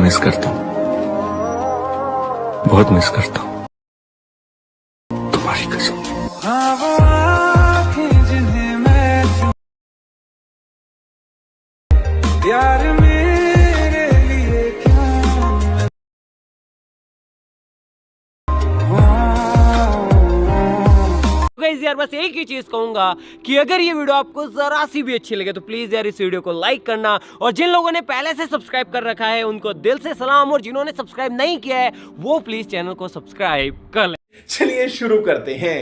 Miss करता हूँ, बहुत मिस करता हूँ तुम्हारी कसम। यार मेरे लिए क्या गाइस यार बस एक ही चीज कहूंगा कि अगर ये वीडियो आपको जरा सी भी अच्छी लगे तो प्लीज यार इस वीडियो को लाइक करना, और जिन लोगों ने पहले से सब्सक्राइब कर रखा है उनको दिल से सलाम, और जिन्होंने सब्सक्राइब नहीं किया है वो प्लीज चैनल को सब्सक्राइब कर ले। चलिए शुरू करते हैं।